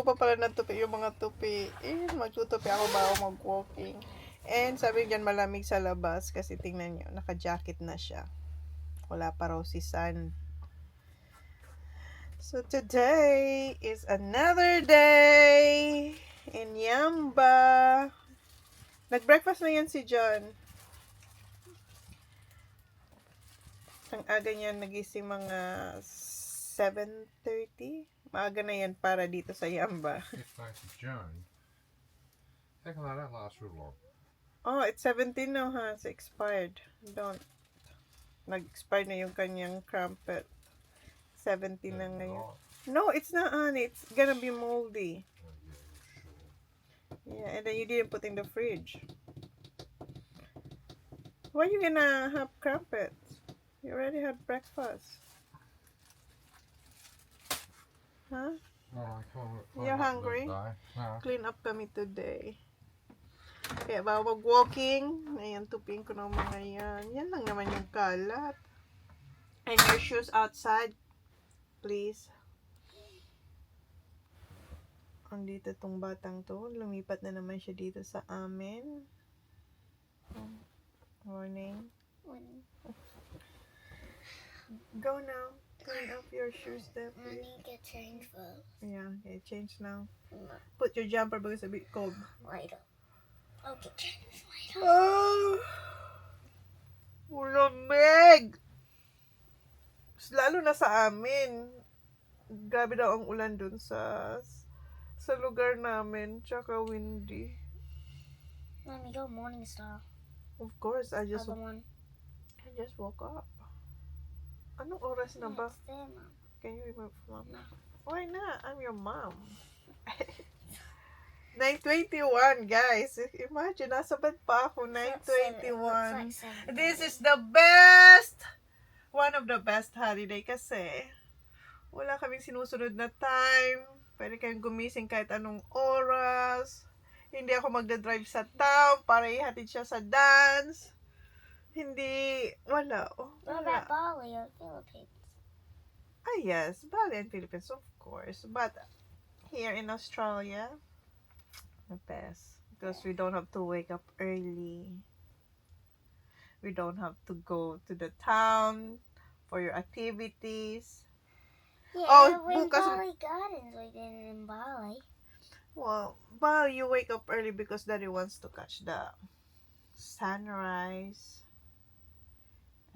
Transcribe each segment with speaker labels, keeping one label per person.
Speaker 1: pa pala ng tupi yung mga tupi. Magtutupi ako bago mag-walking. And sabi niyan malamig sa labas kasi tingnan niyo, naka-jacket na siya. Wala pa raw si San. So today is another day in Yamba. Nag-breakfast na yan si John. Ang aga niya nagising mga 7:30. Maaga na yan para dito sa Yamba.
Speaker 2: It's like John. How can that last real long?
Speaker 1: Oh, it's 17 now, ha? It's expired. Don't. Nag-expire na yung kanyang crumpet. 17 na ngayon. No, it's not on. It's gonna be moldy. Yeah, and then you didn't put in the fridge. Why are you gonna have crumpets? You already had breakfast. Huh?
Speaker 2: Oh, I can't.
Speaker 1: You're hungry?
Speaker 2: No.
Speaker 1: Clean up kami today. Kaya ba mag-walking? Ayan, tupin ko ng mga yan. Yan lang naman yung kalat. And your shoes outside, please. Andito tong batang to. Lumipat na naman siya dito sa amin. Morning. Go now. Clean up your shoes there,
Speaker 3: I
Speaker 1: please.
Speaker 3: need to get changed first.
Speaker 1: Yeah, okay, change now. Put your jumper because it's a bit cold.
Speaker 3: Later. Okay, change later.
Speaker 1: Oh! Ulamig! Lalo na sa amin. Grabe daw ang ulan dun sa lugar namin. Tsaka windy.
Speaker 3: Mommy, go Morningstar.
Speaker 1: Of course, I just
Speaker 3: Other one.
Speaker 1: woke up. Anong oras na ba?
Speaker 3: It's there, Mom.
Speaker 1: Can you remove mom? Why not? I'm your mom. 9:21, guys. Imagine, nasa bed pa ako. 9:21. This is the best! One of the best holiday kasi wala kaming sinusunod na time. Pwede kayong gumising kahit anong oras. Hindi ako magdadrive sa town para ihatid siya sa dance. Hindi, wala. Oh,
Speaker 3: What
Speaker 1: wala.
Speaker 3: about Bali or Philippines?
Speaker 1: Ah, yes, Bali and Philippines, of course. But here in Australia, the best. Because we don't have to wake up early. We don't have to go to the town for your activities.
Speaker 3: Yeah,
Speaker 1: Oh,
Speaker 3: we in
Speaker 1: bukas-
Speaker 3: Bali Gardens. We did in Bali.
Speaker 1: Well, Bali, you wake up early because Daddy wants to catch the sunrise.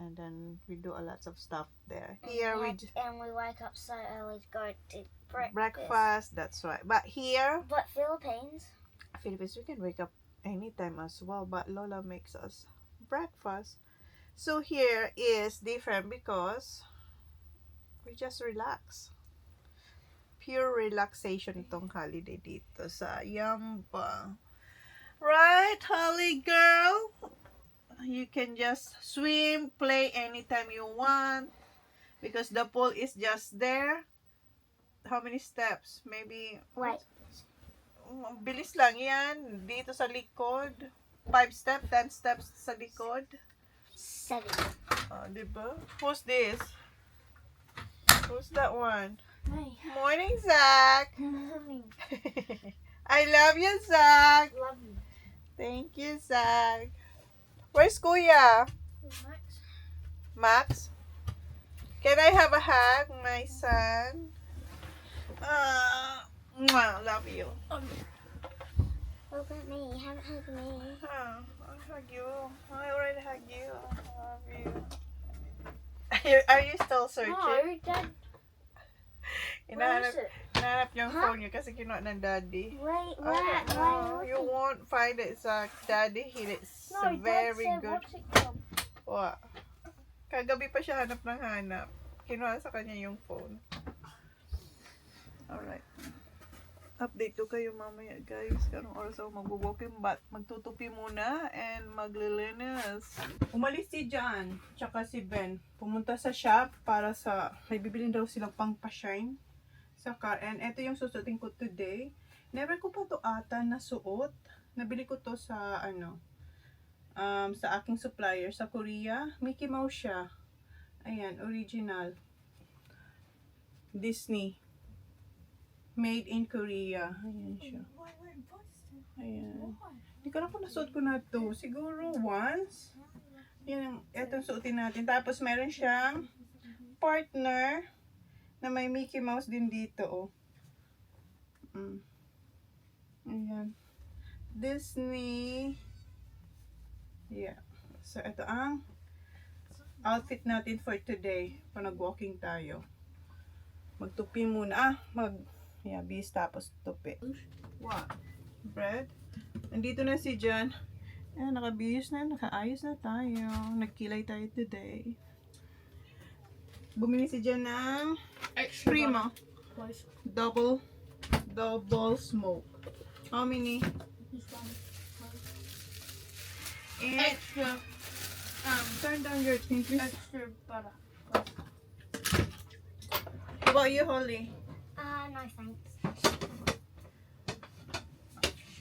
Speaker 1: And then we do a lot of stuff there. Here we
Speaker 3: And we wake up so early to go to
Speaker 1: breakfast, that's right. But here,
Speaker 3: But Philippines,
Speaker 1: Philippines, we can wake up anytime as well, but Lola makes us breakfast. So here is different because we just relax. Pure relaxation itong holiday dito sa Yamba. Right, Holly girl? You can just swim, play anytime you want because the pool is just there. How many steps? Maybe
Speaker 3: wait,
Speaker 1: bilis lang yan. Dito sa likod. 5 steps, 10 steps sa likod.
Speaker 3: 7.
Speaker 1: Diba? Who's this? Who's that one?
Speaker 3: Me.
Speaker 1: Morning, Zach.
Speaker 3: Mommy,
Speaker 1: I love you, Zach.
Speaker 3: love you.
Speaker 1: Thank you, Zach. Where's Kuya?
Speaker 3: Max.
Speaker 1: Max? Can I have a hug, my son? Love you.
Speaker 3: Look at me. You haven't hugged me.
Speaker 1: I'll hug you. I already hugged you. I love you. Are you still searching?
Speaker 3: No, Dad. Where is it?
Speaker 1: Hinahanap yung
Speaker 3: Huh?
Speaker 1: phone niya kasi kinuha ng daddy.
Speaker 3: Wait,
Speaker 1: I don't know. You won't find it, Zach. Daddy hid it
Speaker 3: No,
Speaker 1: very
Speaker 3: Dad said,
Speaker 1: good.
Speaker 3: what's it called?
Speaker 1: What? Kagabi pa siya hanap ng hanap. Kinuha sa kanya yung phone. Alright. Update ko kayo mamaya, guys. Anong oras ako mag-walking, but magtutupi muna and maglilinis. Umalis si John, tsaka si Ben. Pumunta sa shop para sa, may bibilin daw silang pang pa-shine sa car. And ito yung susuotin ko today. Never ko pa to ata nasuot. Nabili ko to sa, sa aking supplier sa Korea. Mickey Mouse siya. Ayan, original. Disney. Made in Korea. Ayan siya. Ayan. Hindi ko na kung nasuot ko na to. Siguro once. Yan, etong suotin natin. Tapos meron siyang partner na may Mickey Mouse din dito, oh. Ayan. Disney. Yeah. So, ito ang outfit natin for today. Pag nag-walking tayo. Magtupi muna. Yeah, bis tapos tupi. What? Bread? Nandito na si John. Ayan, nakabihis na. Nakaayos na tayo. Nagkilay tayo today. Bumili si John ng Primo. Double smoke. How many? And
Speaker 3: Extra.
Speaker 1: turn down your thing, please.
Speaker 3: Extra butter.
Speaker 1: How about you, Holly?
Speaker 3: No thanks.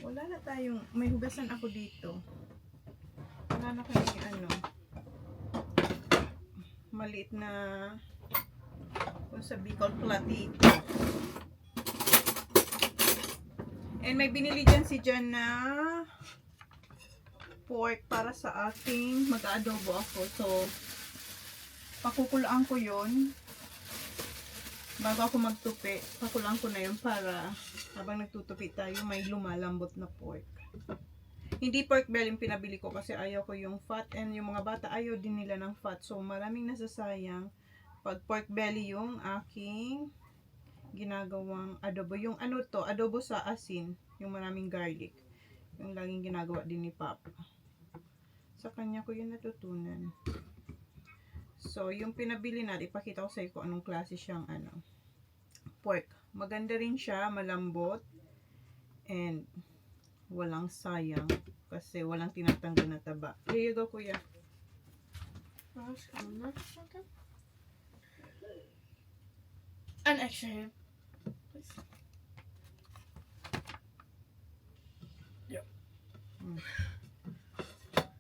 Speaker 1: Wala na tayong, may hugasan ako dito. Wala na kayong ano, maliit na, kung sa Bicol platito. And may binili dyan si Jan na pork para sa ating mag-adobo ako. So, pakukulaan ko yon bago ako magtupi. Pakulaan ko na yun para habang nagtutupi tayo may lumalambot na pork. Hindi pork belly yung pinabili ko kasi ayaw ko yung fat, and yung mga bata ayaw din nila ng fat. So, maraming nasasayang pag pork belly yung aking ginagawang adobo. Yung ano to, adobo sa asin, yung maraming garlic. Yung laging ginagawa din ni Papa. Sa kanya ko yun natutunan. So, yung pinabili natin, ipakita ko sa iyo kung anong klase siyang ano, pork. Maganda rin siya, malambot, and walang sayang kasi walang tinatanggal na taba. Here you go, kuya.
Speaker 3: An extra here.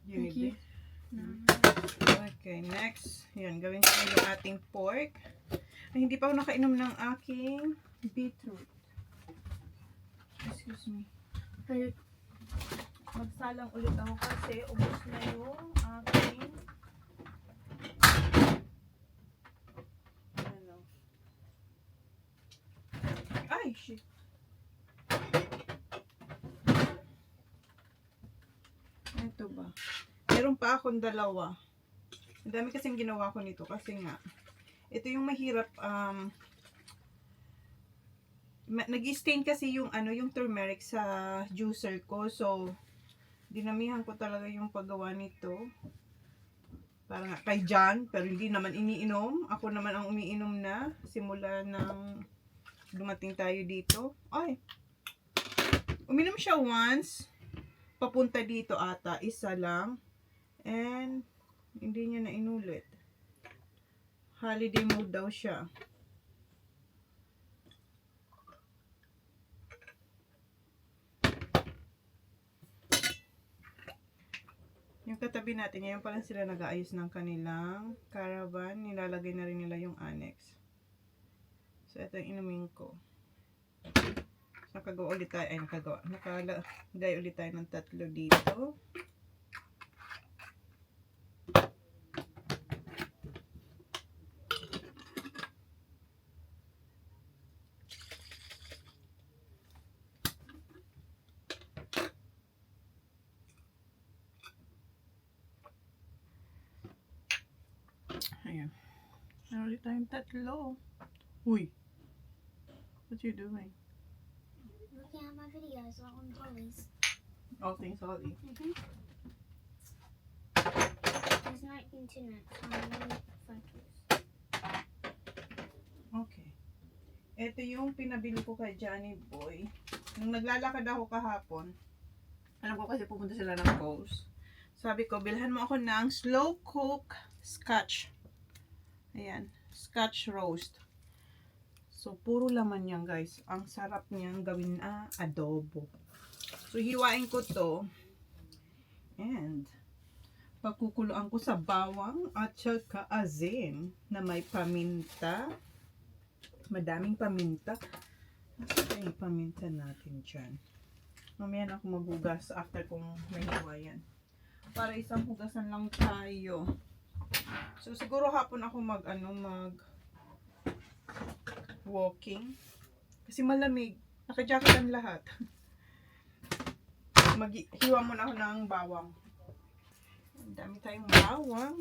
Speaker 1: You need
Speaker 3: Thank you.
Speaker 1: this? Okay, next. Yan, gawin ko yung ating pork. Ay, hindi pa ako nakainom ng aking beetroot. Excuse me. Magsalang ulit ako kasi ubos na yung aking ano. Ay, shit. Ito ba? Meron pa akong dalawa. Ang dami kasing ginawa ko nito kasi nga ito yung mahirap nag-stain kasi yung ano, yung turmeric sa juicer ko. So dinamihan ko talaga yung paggawa nito. Para nga kay John, pero hindi naman iniinom. Ako naman ang umiinom na simula ng dumating tayo dito. Ay. Uminom siya once. Papunta dito ata, isa lang. And hindi niya na inulit. Holiday mode daw siya. Yung katabi natin, ngayon pa lang sila nag-aayos ng kanilang caravan. Nilalagay na rin nila yung annex. So, ito yung inumin ko. Nakagawa ulit tayo, nakalagay ulit tayo ng 3 dito. Ayan. Meron ulit tayong 3. Uy! What you doing?
Speaker 3: Looking at my videos on Polly's.
Speaker 1: All things Holly.
Speaker 3: There's no internet, so I'm really focused.
Speaker 1: Okay. Ito yung pinabili ko kay Johnny Boy. Nung naglalakad ako kahapon, alam ko kasi pupunta sila ng Coast. Sabi ko, bilhan mo ako ng slow cook scotch. Ayan, scotch roast. So, puro laman yan, guys. Ang sarap niyang gawin na adobo. So, hiwain ko to. And, pagkukuluan ko sa bawang at saka asin na may paminta. Madaming paminta. Ito yung paminta natin dyan. Mamaya na ako maghugas after kong nahiwa yan. Para isang hugasan lang tayo. So, siguro hapon ako mag walking. Kasi malamig. Naka-jacket ang lahat. Maghiwa muna ako ng bawang. Ang dami tayong bawang.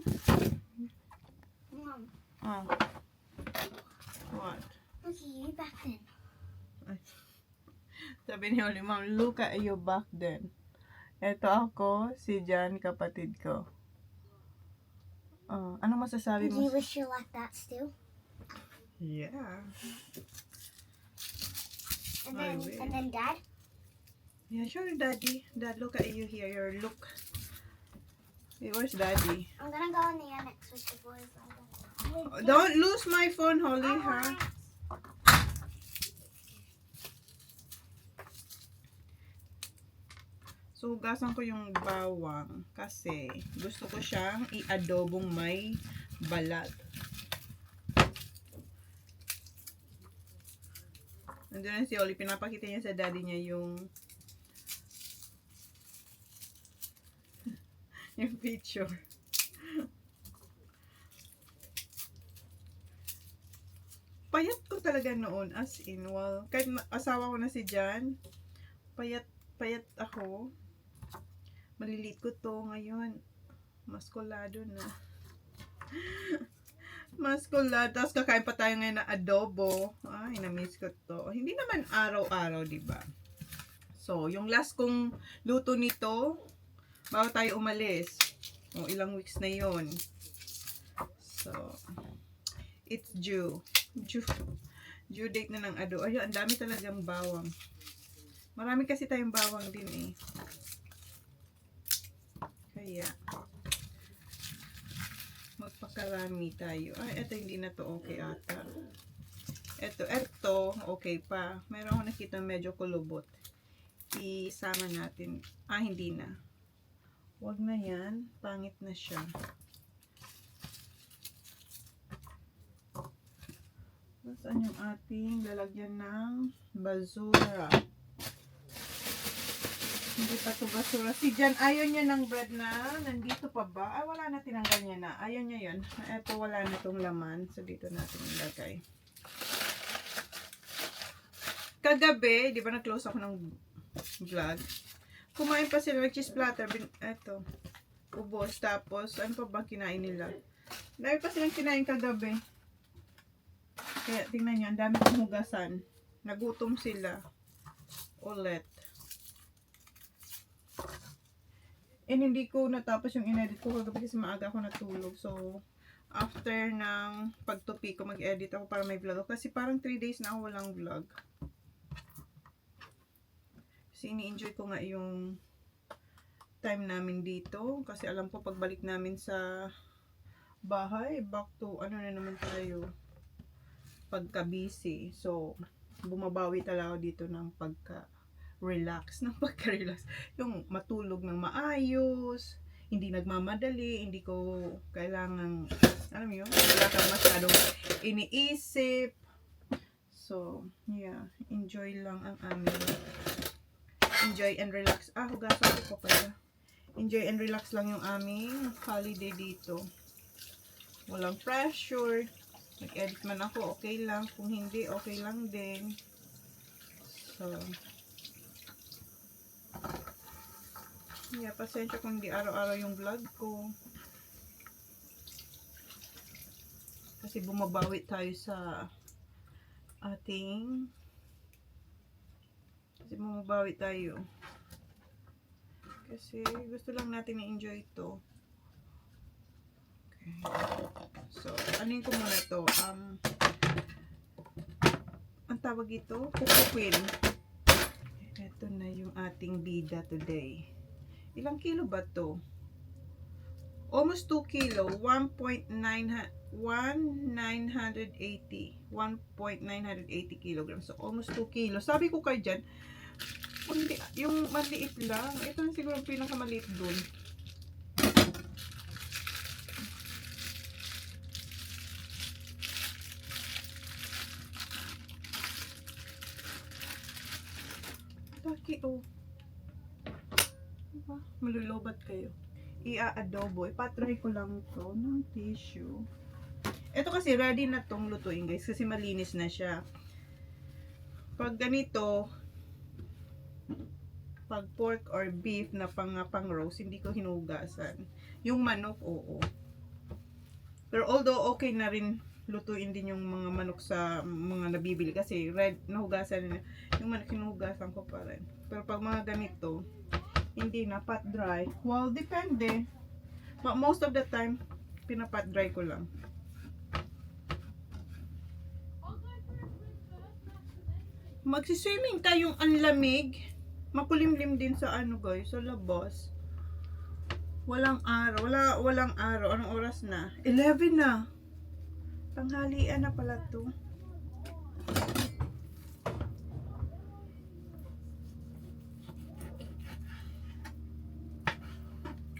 Speaker 3: Mom,
Speaker 1: Ah. What?
Speaker 3: look at you back then.
Speaker 1: Sabi ni Oli, Ma'am, look at you back then. Eto ako, si Jan, kapatid ko. Ano masasabi
Speaker 3: Do
Speaker 1: mo?
Speaker 3: you wish you like that still?
Speaker 1: Yeah.
Speaker 3: And
Speaker 1: I
Speaker 3: then,
Speaker 1: wish.
Speaker 3: and then Dad?
Speaker 1: Yeah, sure, Daddy. Dad, look at you here. Your look. Hey, where's Daddy?
Speaker 3: I'm gonna go in the annex with the boys later.
Speaker 1: Don't lose my phone, Holly, ha?
Speaker 3: Alright.
Speaker 1: So, hugasan ko yung bawang kasi gusto ko siyang i-adobong may balat. Nandun na si Oli, pinapakita niya sa daddy niya yung yung picture. Payat ko talaga noon, as in, well, kahit asawa ko na si Jan, payat ako. Maliliit ko to ngayon. Maskulado na. Maskulado. Tapos kakain pa tayo ngayon na adobo. Ay, na-miss ko to. Hindi naman araw-araw, diba? So, yung last kong luto nito, bago tayo umalis. O, ilang weeks na yon. So, it's due date na ng adobo. Ayun, ang dami talagang bawang. Marami kasi tayong bawang din eh. Kaya, magpakarami tayo. Ay, eto hindi na to okay ata. Eto, okay pa. Meron ako nakita medyo kulubot. Isama natin. Ah, hindi na. Huwag na yan. Pangit na siya. Saan yung ating lalagyan ng basura? Hindi pa ito basura. Si Jan, ayaw niya ng bread na nandito pa ba? Ay, wala na, tinanggal niya na. Ayaw niya yun. Ito, wala na itong laman. So, dito natin ilagay. Kagabi, di ba nag-close ako ng vlog? Kumain pa sila ng cheese platter. Ito, ubos. Tapos, ano pa ba kinain nila? Dami pa silang kinain kagabi. Kaya, tingnan nyo, ang dami kong hugasan. Nagutom sila. Ulit. And hindi ko natapos yung inedit ko kagabi kasi maaga ako natulog. So, after ng pagtupi ko, mag-edit ako para may vlog ako. Kasi parang 3 days na ako walang vlog. Kasi ini-enjoy ko nga yung time namin dito. Kasi alam ko pagbalik namin sa bahay, back to ano na naman tayo, pagka-busy. So, bumabawi talaga dito ng pagka-relax. Yung matulog ng maayos, hindi nagmamadali, hindi ko kailangan, alam mo yun, wala kang masyadong iniisip. So, yeah, enjoy lang ang amin. Enjoy and relax. Ah, hugasan ko pa pala. Enjoy and relax lang yung aming holiday dito. Walang pressure. Nag-edit man ako, okay lang. Kung hindi, okay lang din. So, yeah, pasensya kung hindi araw-araw yung vlog ko. Kasi bumabawi tayo sa ating... Kasi gusto lang natin i-enjoy ito. Okay. So, anin ko muna to. Ang tawag ito, kukukwin. Ito na yung ating bida today. Ilang kilo ba to? Almost 2 kilo. 1.980 kilograms. So, almost 2 kilo. Sabi ko kay Jan, yung maliit lang. Ito na siguro ang pinakamaliit dun. ito. Diba? Malulobat kayo. Ia-adobo. Ipatry ko lang to ng tissue. Ito kasi ready na tong lutuin guys kasi malinis na siya. Pag ganito, pag pork or beef na pang roast, hindi ko hinugasan. Yung manok, oo. Pero although okay na rin lutuin din yung mga manok sa mga nabibili kasi nahugasan na. Yung manok hinugasan ko pa rin. Pero pag mga ganito, hindi na pat dry. Well, depende. But most of the time, pinapat dry ko lang. Magsiswimming tayong anlamig. Makulimlim din sa ano guys, sa labas. Walang araw. Walang araw. Anong oras na? 11 na. Tanghalian na pala to.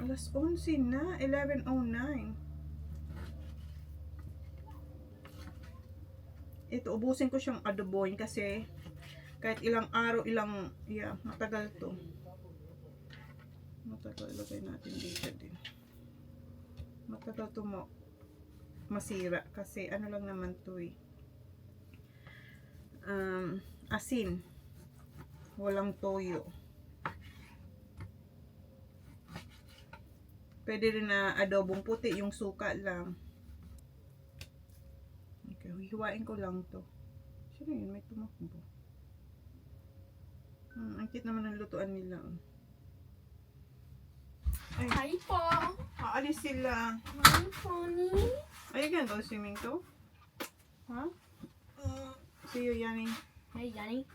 Speaker 1: Alas 11 na. 11:09. Ito, ubusin ko siyang adoboin kasi kahit ilang araw, matagal to. Matagal, ilagay natin dito din. Matagal to masira kasi ano lang naman to eh. Asin. Walang toyo. Pwede rin na adobong puti, yung suka lang. Okay, hiwain ko lang to. Sino yun? May tumakbo. Ang cute naman ng lutuan nila. Ay,
Speaker 3: Hi po.
Speaker 1: aalis sila.
Speaker 3: Hi, Pony.
Speaker 1: Are you gonna go swimming too? Huh? See you, Yanni.
Speaker 3: Hey, Yanni.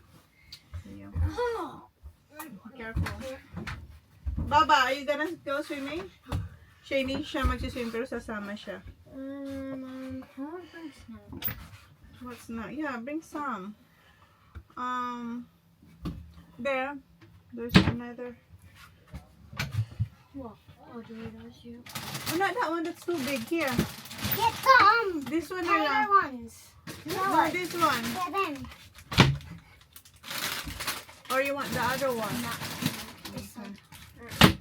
Speaker 1: See you.
Speaker 3: Oh.
Speaker 1: Careful. Baba, are you gonna go swimming? Siya hindi siya magsiswim pero sasama siya.
Speaker 3: How much drinks now?
Speaker 1: What's not? Yeah, bring some. There's another.
Speaker 3: What? Oh, Doritos, you.
Speaker 1: Oh, not that one. That's too big. Here.
Speaker 3: Get some.
Speaker 1: This one.
Speaker 3: Other ones.
Speaker 1: No, this one.
Speaker 3: Get them.
Speaker 1: Or you want the other one?
Speaker 3: No. This one.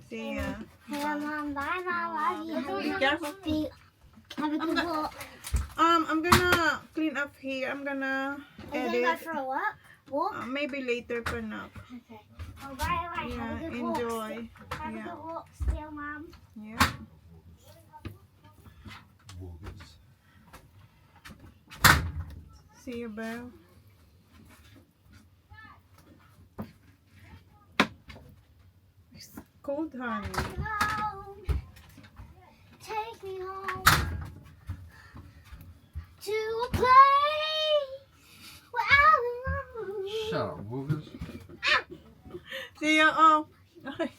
Speaker 1: See ya.
Speaker 3: Hello, Mom. Bye, Mom. Love you.
Speaker 1: Be careful.
Speaker 3: Have a good walk.
Speaker 1: I'm gonna clean up here. I'm gonna
Speaker 3: Are you going
Speaker 1: edit.
Speaker 3: for a what? Walk?
Speaker 1: Maybe later pa na.
Speaker 3: Okay. Oh, bye, bye.
Speaker 1: Yeah,
Speaker 3: Have a good walk.
Speaker 1: enjoy.
Speaker 3: Have a
Speaker 1: Yeah.
Speaker 3: good walk still, Mom.
Speaker 1: Yeah.
Speaker 2: Woogers.
Speaker 1: See you, Belle. It's cold, honey.
Speaker 3: Home. Take me home to a place where I belong.
Speaker 2: Shut up, Woogers.
Speaker 1: See ya. Oh. Okay.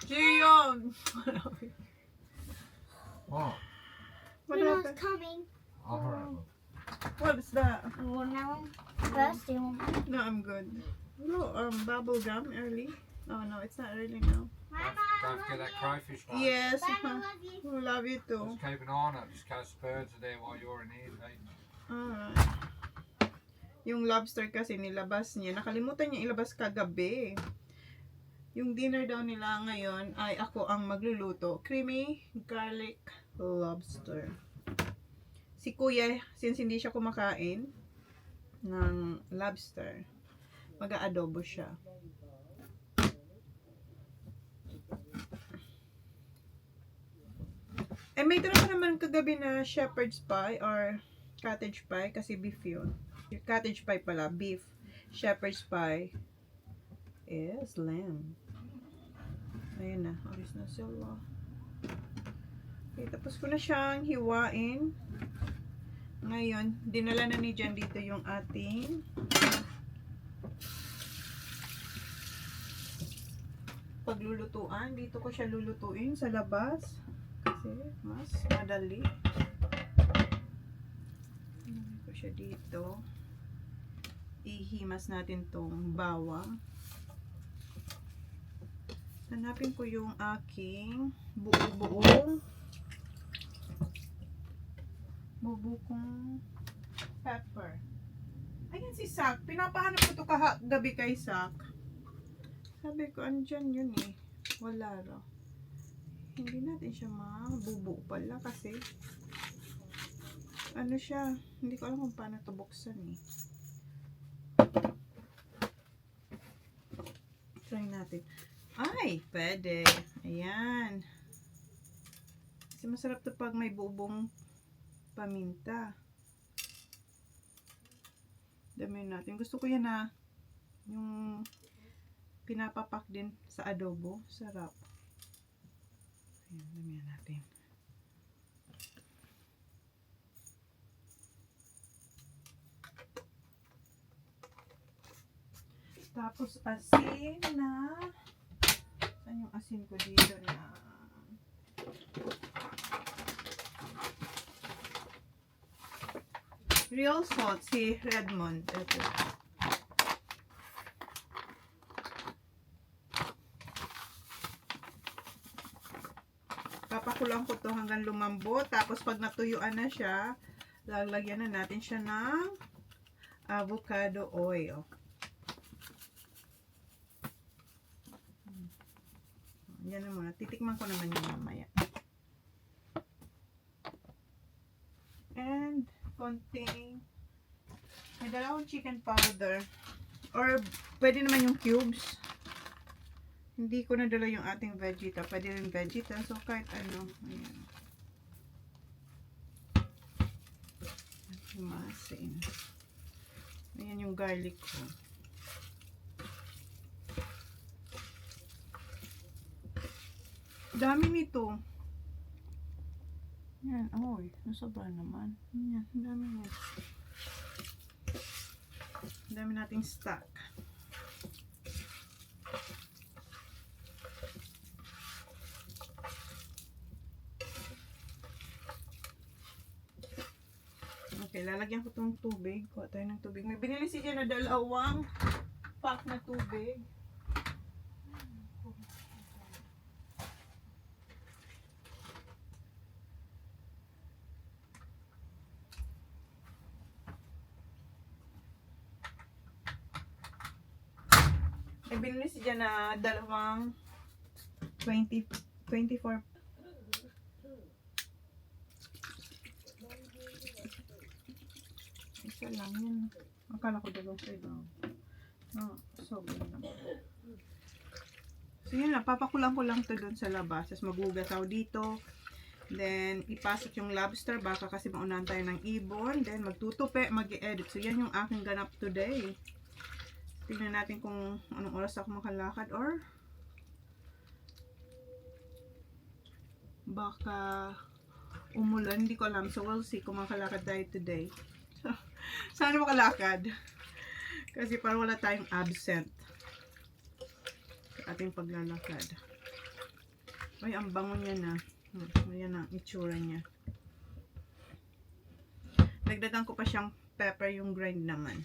Speaker 1: See ya.
Speaker 2: Oh,
Speaker 1: What
Speaker 3: Who's
Speaker 1: happened?
Speaker 3: coming?
Speaker 2: I'll hurry up.
Speaker 1: What's that?
Speaker 3: Watermelon. First, do you want one?
Speaker 1: No, I'm good. Hello, bubble gum early. Oh no, it's not early now.
Speaker 3: Bye,
Speaker 2: Don't
Speaker 3: Mom.
Speaker 2: forget that crayfish, mate.
Speaker 1: Yes.
Speaker 3: Bye, Mom. Love you.
Speaker 1: We love you too.
Speaker 2: Just keep an eye on it, just in case birds are there while you're in here eating.
Speaker 1: Alright. Yung lobster kasi nilabas niya. Nakalimutan niya ilabas kagabi. Yung dinner daw nila ngayon ay ako ang magluluto. Creamy garlic lobster. Si kuya, since hindi siya kumakain ng lobster, mag-aadobo siya. Eh, may tira pa naman kagabi na shepherd's pie or cottage pie kasi beef yun. Yung cottage pie pala, beef. Shepherd's pie is lamb. Ayun na, alis na sila. Okay, tapos ko na siyang hiwain. Ngayon, dinala na ni Jan dito yung ating paglulutuan. Dito ko siya lulutuin sa labas kasi mas madali. Ilagay ko siya dito. Ihimas natin tong bawang. Hanapin ko yung aking buo-buong bubukong pepper. I can si Sak? Pinapahanap ko to gabi kay Sak. Sabi ko, andyan yun eh. Wala raw. Hindi natin siya mabubuo pala kasi ano siya, hindi ko alam kung paano to buksan eh. Try natin. Ay, pwede. Ayan. Kasi masarap to pag may bubong paminta. Damihan natin. Gusto ko yan na yung pinapapak din sa adobo. Sarap. Ayan, damihan natin. Tapos asin na, saan yung asin ko dito na real salt, si Redmond. Ito. Papakulang ko to hanggang lumambot. Tapos pag natuyuan na siya, lalagyan na natin siya ng avocado oil. Yan na muna. Titikman ko naman yung mamaya. And, konting, may dala akong chicken powder. Or, pwede naman yung cubes. Hindi ko nadala yung ating vegeta. Pwede rin vegeta. So, kahit ano. Ayan. Masin. Ayan yung garlic ko. Dami nito. Yan, oy, nasobra naman. Yan, dami yan. Dami nating stock. Okay, lalagyan ko tong tubig. Kuha tayo ng tubig. May binili si Jen na dalawang pack na tubig. May binili si Jen na dalawang 24. Isa lang yan. Akala ko dalawang sa iba. No, sobrang naman. So yun lang, papakulang ko lang to dun sa labas. Tapos magugas ako dito. Then, ipasok yung lobster. Baka kasi maunahan tayo ng ibon. Then, magtutupi, mag-i-edit. So, yan yung aking ganap today. Tingnan natin kung anong oras ako makalakad. Or, baka umulan. Hindi ko alam. So, we'll see kung makalakad tayo today. Sana makalakad. Kasi parang wala tayong absent sa ating paglalakad. Ay, ang bango niya na. Ayan ang itsura niya. Nagdagan ko pa siyang pepper, yung grind naman.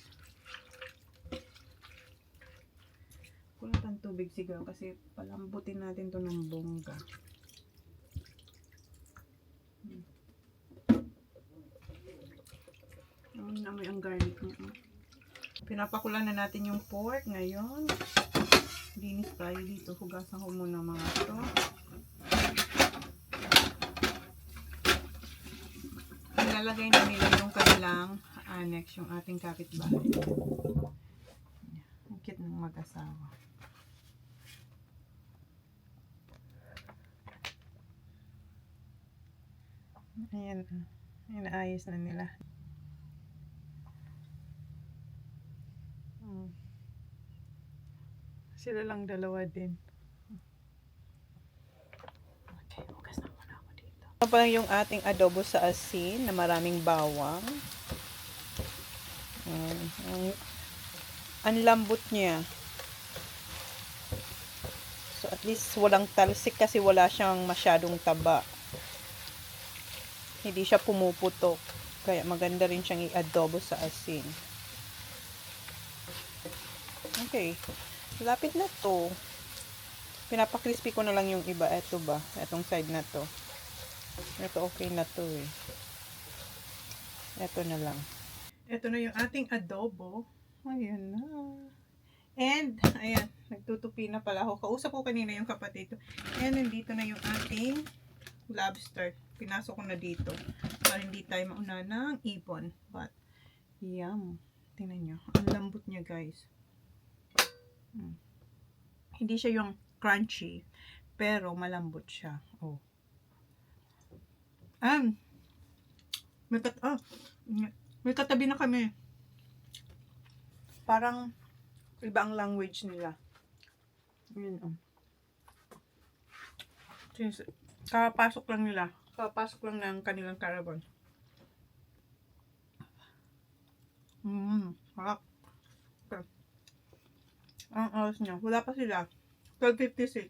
Speaker 1: Kulat ang tubig siguro kasi palambutin natin to ng bongga. Namoy ang garlic niya. Pinapakulan na natin yung pork ngayon. Linis tayo dito. Hugasan ko muna mga ito. Nilalagay na nila yung kanilang annex, yung ating kapitbahay. Ang cute ng mag-asawa. Ayan. Ayan, ayos na nila. Sila lang dalawa din. Okay, hugas na muna ako dito. Ito pa yung ating adobo sa asin na maraming bawang. Ang lambot niya. So at least walang talsik kasi wala siyang masyadong taba. Hindi siya pumuputok. Kaya maganda rin siyang i-adobo sa asin. Okay. Lapit na to. Pinapakrispy ko na lang yung iba. Ito ba? Itong side na to. Ito okay na to eh. Ito na lang. Ito na yung ating adobo. Ayan na. And, ayan, nagtutupi na pala ako. Kausap ko kanina yung kapatid ko. And, nandito na yung ating lobster. Pinasok ko na dito. Para hindi tayo mauna ng ipon. But, yum. Tingnan nyo. Ang lambot niya, guys. Hindi siya yung crunchy. Pero, malambot siya. Oh. May katabi na kami. Parang, iba ang language nila. Yun, oh. Kapasok lang nila. Kapasok lang ng kanilang caravan. Harap. Okay. Ang oras niya. Wala pa sila. 12:56.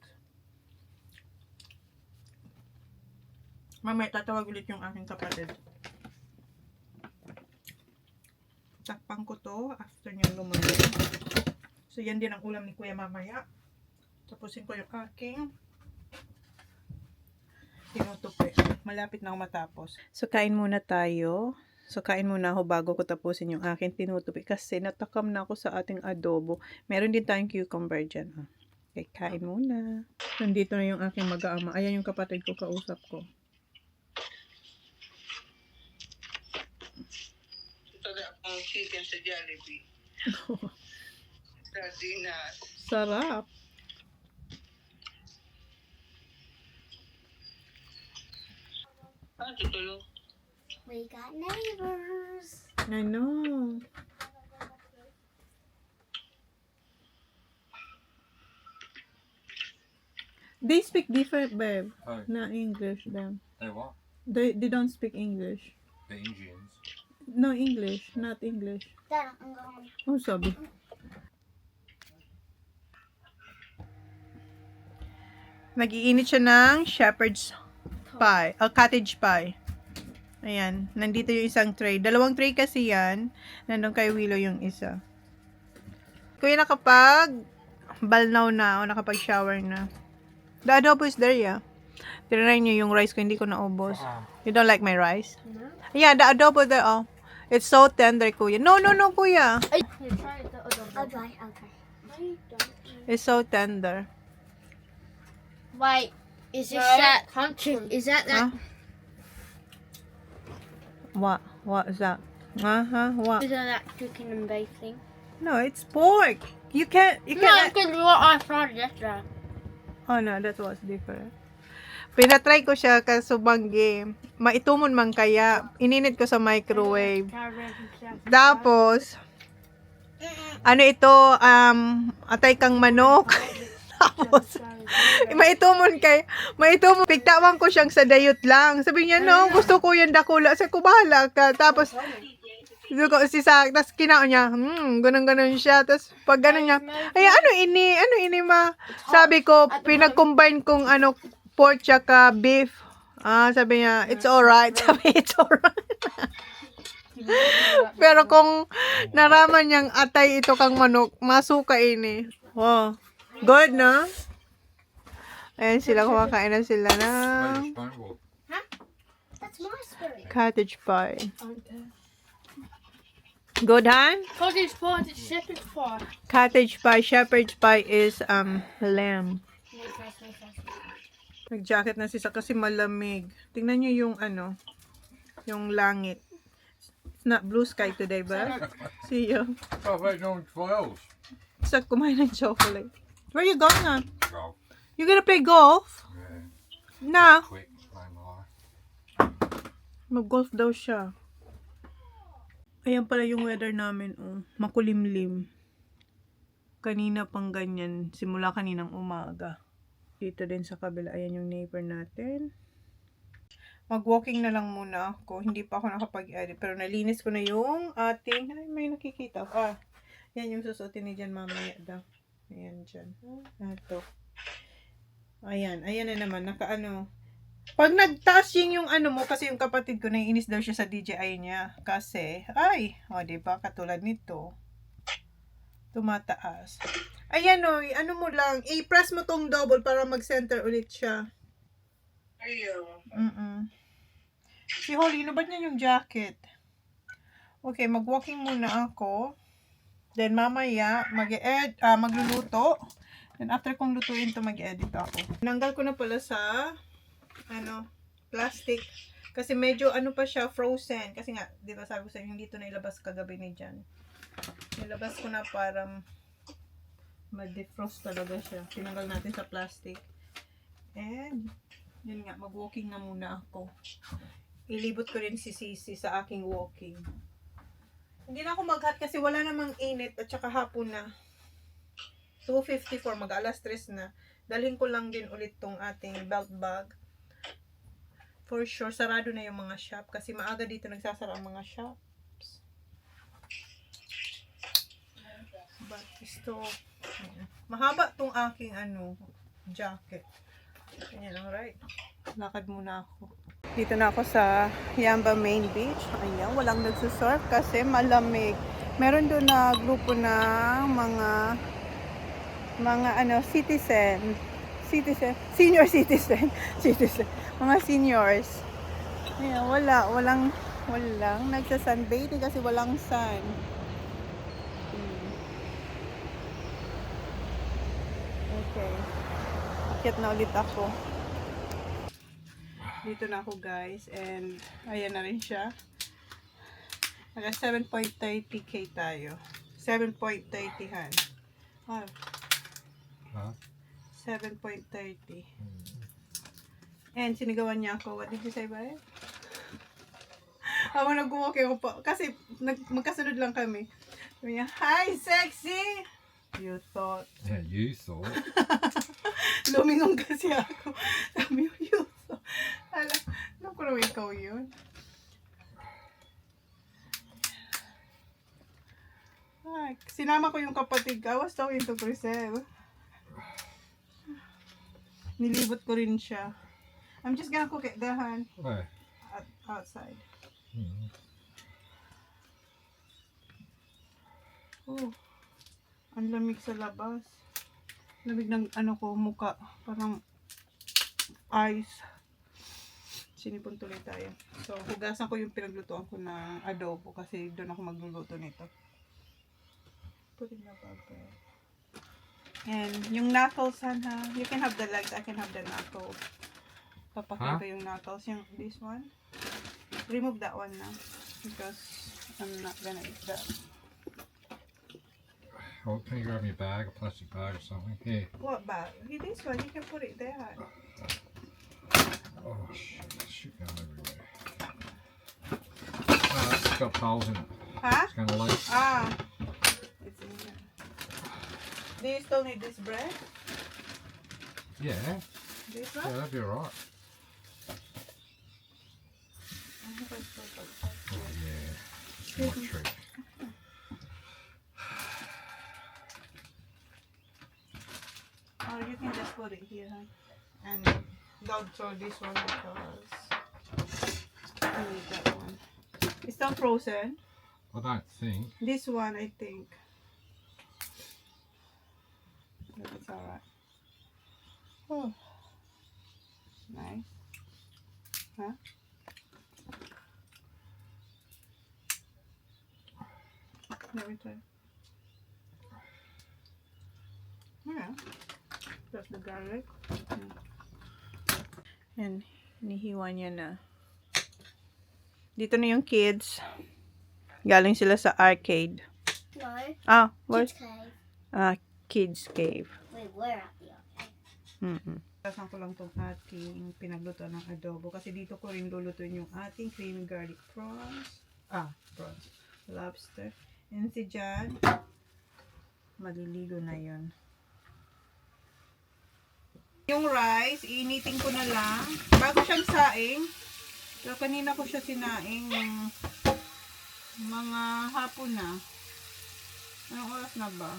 Speaker 1: Mamaya tatawag ulit yung aking kapatid. Takpan ko to after niya lumayo. So, yan din ang ulam ni Kuya mamaya. Tapusin ko yung aking tinutupi. Malapit na ako matapos. So, kain muna tayo. So, kain muna ako bago ko tapusin yung aking tinutupi. Kasi natakam na ako sa ating adobo. Meron din tayong cucumber dyan. Okay, kain muna. Nandito na yung aking mag-aama. Ayan yung kapatid ko, kausap ko.
Speaker 4: Ang chicken sa Jollibee. Sardinas.
Speaker 1: Sarap.
Speaker 4: Tutulong.
Speaker 3: We got neighbors.
Speaker 1: I know. They speak different, babe.
Speaker 2: Oh,
Speaker 1: Na English, them.
Speaker 2: they what?
Speaker 1: They don't speak English.
Speaker 2: The Indians.
Speaker 1: No English, not English.
Speaker 3: Dad, I'm going.
Speaker 1: Oh, sabi. Nag-iinit siya ng shepherd's pie, cottage pie. Ayan, nandito yung isang tray. Dalawang tray kasi yan. Nandun kay Willow yung isa. Kuya nakapag balnaw na o nakapag-shower na. The adobo is there, yeah. Tinry niyo yung rice ko, hindi ko naubos. You don't like my rice?
Speaker 3: No.
Speaker 1: Yeah, the adobo there, oh. It's so tender, kuya. No, kuya.
Speaker 3: I'll try.
Speaker 1: It's so tender.
Speaker 5: Wait, is this
Speaker 3: No.
Speaker 5: that country? Is that
Speaker 1: Huh? What is that? What?
Speaker 5: Is that chicken and beef thing?
Speaker 1: No, it's pork. You can't.
Speaker 5: No, because what I tried yesterday.
Speaker 1: Oh no, that was different. Pinatry ko siya kasubanggi. Maitumon man kaya. Ininit ko sa microwave. Tapos, ano ito, atay kang manok. Tapos, maitumon, pigtawan ko siyang sa dayot lang. Sabi niya, no, gusto ko yan dakula. Sabi ko, bahala ka. Tapos, tapos kinaon niya, ganun siya. Tapos, pag ganun niya, ay, ano ini ma? Sabi ko, pinag-combine kong pork tsaka beef. Sabi niya, it's alright. Sabi, it's alright. Pero kung naraman niyang atay ito kang manok, masuka ini. Wow. Good, no? Ayan sila, kumakain na sila ng
Speaker 2: Spanish bone or
Speaker 3: That's my spoon.
Speaker 1: cottage pie. Good, Han?
Speaker 5: Cottage pie, it's shepherd's pie.
Speaker 1: Cottage pie, shepherd's pie is lamb. Nag-jacket na siya kasi malamig. Tingnan niyo yung yung langit. It's not blue sky today, but see you.
Speaker 2: Oh, wait, no, what else?
Speaker 1: Sa kumain ng chocolate. Where you going na?
Speaker 2: Golf.
Speaker 1: You gonna play golf?
Speaker 2: Yeah,
Speaker 1: Na,
Speaker 2: quick, play my life.
Speaker 1: mag-golf daw siya. Ayan pala yung weather namin, oh. Makulimlim. Kanina pang ganyan. Simula kaninang umaga. Dito din sa kabila. Ayan yung neighbor natin. Mag-walking na lang muna ako. Hindi pa ako nakapag-edit. Pero nalinis ko na yung ating... Ay, may nakikita. Yan yung susutin ni Jan mamaya daw. Ayan dyan. Ito. Ayan. Ayan na naman. Pag nagtaas yung mo, kasi yung kapatid ko, naiinis daw siya sa DJI niya. Kasi, diba? Katulad nito. Tumataas. Ayan mo lang. I-press mo tong double para mag-center ulit siya.
Speaker 4: Ayaw.
Speaker 1: Si Holly, ba't niya yung jacket? Okay, mag-walking muna ako. Then mamaya magluluto. Then after kong lutuin to mag-edit ako. Tinanggal ko na pala sa plastic. Kasi medyo pa siya, frozen. Kasi nga, di ba sabi ko sa inyo, hindi to nailabas kagabi ni Jan. Nilabas ko na para ma-defrost talaga siya. Tinanggal natin sa plastic. And, yun nga, mag-walking na muna ako. Ilibot ko rin si Sisi sa aking walking. Hindi na ako mag-hot kasi wala namang init at saka hapon na. 2:54, mag-alas 3 na. Dalhin ko lang din ulit tong ating belt bag. For sure, sarado na yung mga shop kasi maaga dito nagsasara ang mga shops. But ito, mahaba tong aking jacket. Ayan, alright. Lakad muna ako. Dito na ako sa Yamba Main Beach. Ayan, walang nagsusurf kasi malamig. Meron doon na grupo ng mga senior citizen, mga seniors. Ayan, walang nagsa-sunbathing kasi walang sun. Okay. Akyat na ulit ako. Dito na ako guys and ayan na rin siya. Naka 7.30k tayo. 7.30 han. Oh.
Speaker 2: Huh?
Speaker 1: 7.30. And sinigawan niya ako. What did you say ba? Habang nag-walk ako pa. Kasi magkasunod lang kami. Sabi niya, "Hi, sexy!" You thought.
Speaker 2: Yeah, you thought.
Speaker 1: Lumingon kasi ako. Sabi mo, you thought. Alam ko na ikaw yun. Ay, sinama ko yung kapatid ko. I was talking to Grisel. Nilibot ko rin siya. I'm just gonna cook it dahan
Speaker 2: Where?
Speaker 1: outside.
Speaker 2: Mm.
Speaker 1: Oh, ang lamig sa labas. Lamig ng muka. Parang ice. Sinipon tuloy tayo. So, hugasan ko yung pinaglutuan ko na adobo kasi doon ako magluluto nito. Put in the bag there. And yung knuckles, Hana, you can have the legs, I can have the knuckles. Papakin ko yung knuckles. This one. Remove that one now. Because I'm not gonna eat that.
Speaker 2: Oh, can you grab me a bag, a plastic bag or something? Here.
Speaker 1: What bag? This one, you can put it there.
Speaker 2: Oh, shit. There's shit going everywhere. It's got holes in it.
Speaker 1: Huh?
Speaker 2: It's going to leak.
Speaker 1: Ah. It's in here. Do you still need this bread?
Speaker 2: Yeah.
Speaker 1: This
Speaker 2: Yeah,
Speaker 1: one?
Speaker 2: that'd be alright. Oh, yeah. It's my treat.
Speaker 1: Or you can just put it here, huh? And don't throw this one because I need that one. It's not frozen.
Speaker 2: I don't think.
Speaker 1: This one, I think. But it's alright. Oh. Nice. Huh? Let me try. Yeah. That's the garlic. And hinihiwa niya na. Dito na yung kids. Galing sila sa arcade.
Speaker 3: No.
Speaker 1: Where's
Speaker 3: Kids Cave.
Speaker 1: Kids Cave.
Speaker 3: We were at the arcade.
Speaker 1: Tasan ko lang itong ating pinagluto ng adobo. Kasi dito ko rin lulutuin yung ating creamy garlic prawns. Prawns. Lobster. And si Jan, maliligo na yun. Yung rice, iinitin ko na lang. Bago siyang saing. So, kanina ko siya sinaing ng mga hapon na. Anong oras na ba?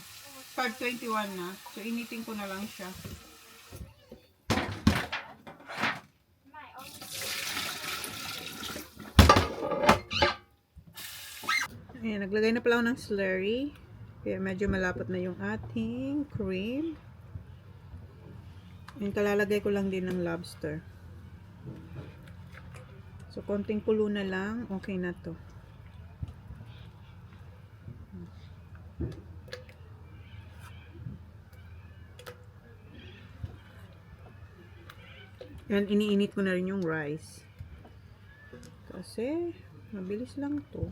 Speaker 1: 5:21 na. So, initin ko na lang siya. Ayan, naglagay na pala ako ng slurry. Kaya medyo malapot na yung ating cream. And kalalagay ko lang din ng lobster. So, konting kulo na lang. Okay na to. And iniinit ko na rin yung rice. Kasi, mabilis lang to.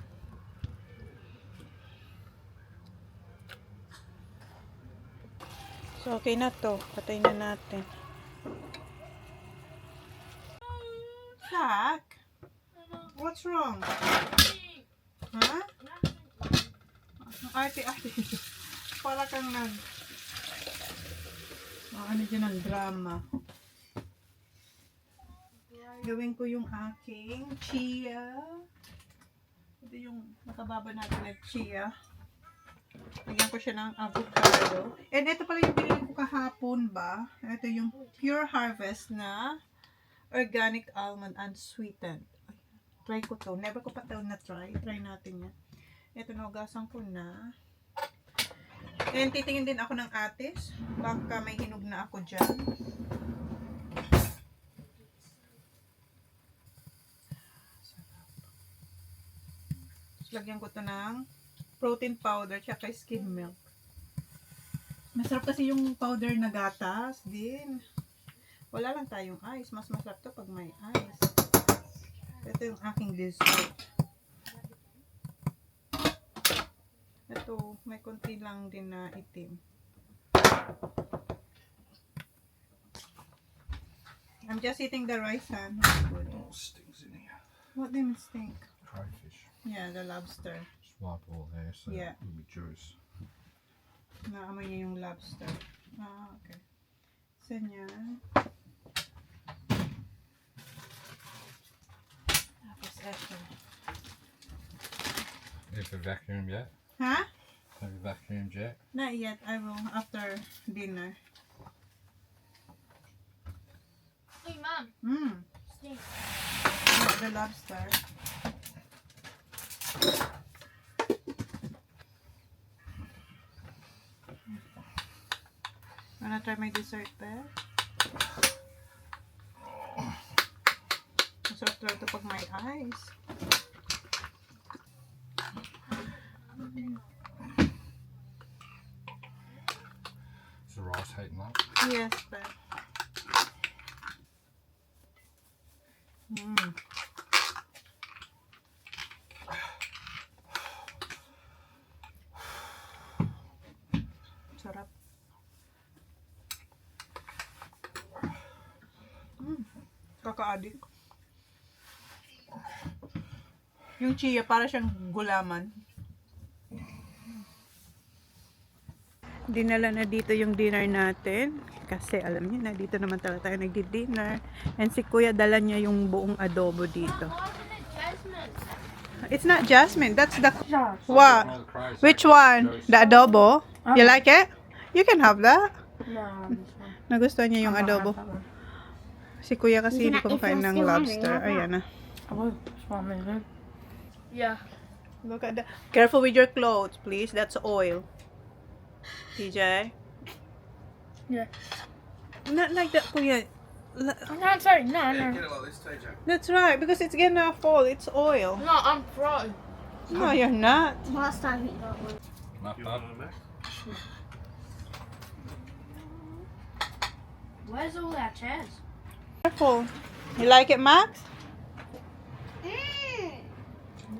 Speaker 1: So, okay na to. Patayin na natin. Jack? What's wrong? Ha? Ate. Para kang ano dyan ang drama. Gawin ko yung aking chia. Ito yung nakababa natin na chia. Lagyan ko siya ng avocado. And ito pala yung binili ko kahapon ba? Ito yung Pure Harvest na organic almond unsweetened. Try ko to. Never ko pa ito na-try. Try natin yan. Ito, naugasan ko na. And titingin din ako ng atis. Baka may hinog na ako dyan. Lagyan ko to ng protein powder tsaka skim milk. Masarap kasi yung powder na gatas din. Wala lang tayong ice. Mas masarap to pag may ice. Ito yung aking dessert. Ito, may konti lang din na itim. I'm just eating the rice, huh? Good.
Speaker 2: Oh, stings in here.
Speaker 1: What do you stink?
Speaker 2: Crayfish.
Speaker 1: Yeah, the lobster.
Speaker 2: Just wipe all there so
Speaker 1: Yeah.
Speaker 2: it'll be juice.
Speaker 1: Naamoy niya yung lobster. Ah, okay. So, yan. Tapos, eto.
Speaker 2: Have you vacuumed yet?
Speaker 1: Ha?
Speaker 2: Have you vacuumed yet?
Speaker 1: Not yet. I will after dinner.
Speaker 5: Hey, Mom. Stink.
Speaker 1: The lobster. Wanna try my dessert there? Masarap talaga ito pag may ice.
Speaker 2: Is the rice heating up?
Speaker 1: Yes, but sarap. Kaka-addict. Yung chia, para siyang gulaman. Dinala na dito yung dinner natin. Kasi alam niyo na, dito naman talaga tayo nagdi-dinner. And si Kuya dala niya yung buong adobo dito. It's not jasmine. That's the... What?
Speaker 2: Oh, the cray's
Speaker 1: Which
Speaker 2: actually
Speaker 1: one?
Speaker 2: juice.
Speaker 1: The adobo? You like it? You can have that.
Speaker 5: No, this one.
Speaker 1: Nagustuhan niya yung adobo. Si Kuya kasi hindi kumakain ng lobster. Ayan na.
Speaker 5: Yeah.
Speaker 1: Look at that. Careful with your clothes, please. That's oil. TJ?
Speaker 5: Yeah.
Speaker 1: Not like that, Kuya.
Speaker 5: No, I'm sorry. No.
Speaker 2: Get it like this, TJ.
Speaker 1: That's right, because it's gonna fall. It's oil.
Speaker 5: No, I'm fried.
Speaker 1: No, you're not.
Speaker 3: Last time he got one.
Speaker 2: Up, up.
Speaker 5: Where's all that cheese?
Speaker 1: Careful. You like it, Max?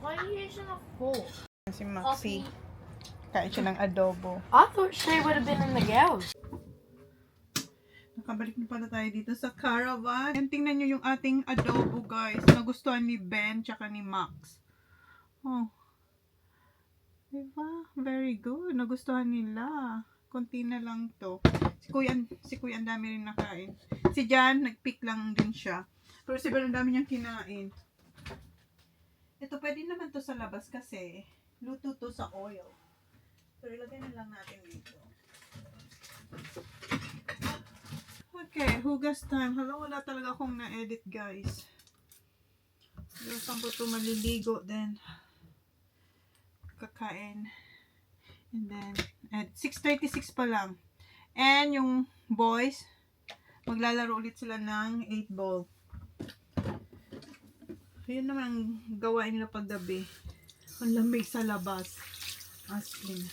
Speaker 5: Why are you using a fork?
Speaker 1: Si Maxi. Kain siya ng adobo.
Speaker 5: I thought she would have been in the girls.
Speaker 1: Nakabalik na pala tayo dito sa caravan. And tingnan nyo yung ating adobo, guys. Nagustuhan ni Ben tsaka ni Max. Oh. Diba? Very good. Nagustuhan nila. Konti na lang to. Si Kuya ang dami rin nakain. Si Jan, nag-pick lang din siya. Pero si Ben, ang dami niyang kinain. Ito, pwede naman to sa labas kasi luto to sa oil. So, ilagay na lang natin dito. Okay, hugas time. Hala, wala talaga akong na-edit, guys. Saan ko ito maliligo, then kakain. And then, at 6:36 pa lang. And yung boys, maglalaro ulit sila ng 8 ball. Yun naman ang gawain nila paggabi. Ang lamig sa labas. As in.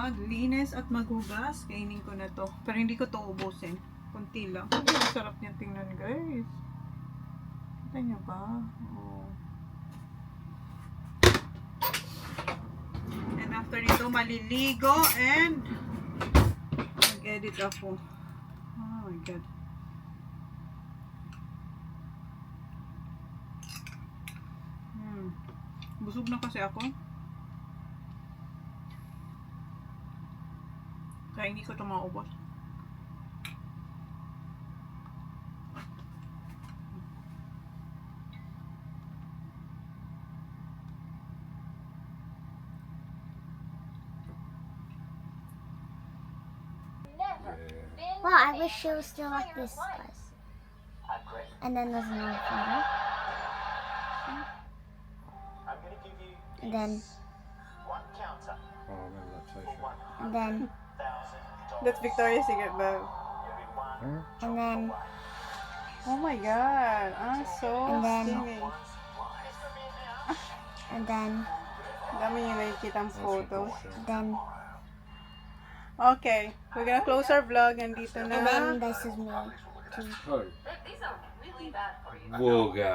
Speaker 1: maglinis at maghugas, kainin ko na to. Pero hindi ko to ubusin. Kunti lang. Ang sarap niya tingnan, guys. Kita niyo ba? Oh. And after nito, maliligo and mag-edit ako. Oh my God. Busog na kasi ako. Kaya hindi ko ito maubos.
Speaker 3: Well, I wish it was still like this was. And then there's another photo. And then,
Speaker 2: Oh, remember that t-shirt.
Speaker 3: and then,
Speaker 1: That's Victoria's Secret, babe.
Speaker 2: Huh?
Speaker 3: and then,
Speaker 1: Oh my God. I'm so
Speaker 3: And then-
Speaker 1: skinny.
Speaker 3: and then,
Speaker 1: Dami niyo nakikitang
Speaker 2: That's your
Speaker 1: photos.
Speaker 2: picture.
Speaker 3: then,
Speaker 1: Okay. We're gonna close our vlog. Andito na.
Speaker 3: and then this is me.
Speaker 2: Oh. Wooga.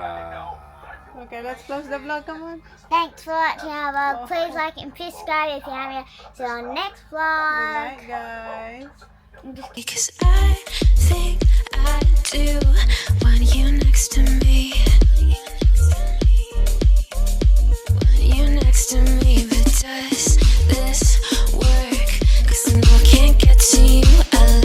Speaker 1: Okay, let's close the vlog. Come on.
Speaker 3: Thanks for watching our vlog. Please like and subscribe if you haven't. See you on the next
Speaker 1: Good
Speaker 3: vlog.
Speaker 1: night, guys.
Speaker 3: I'm just
Speaker 6: Because I think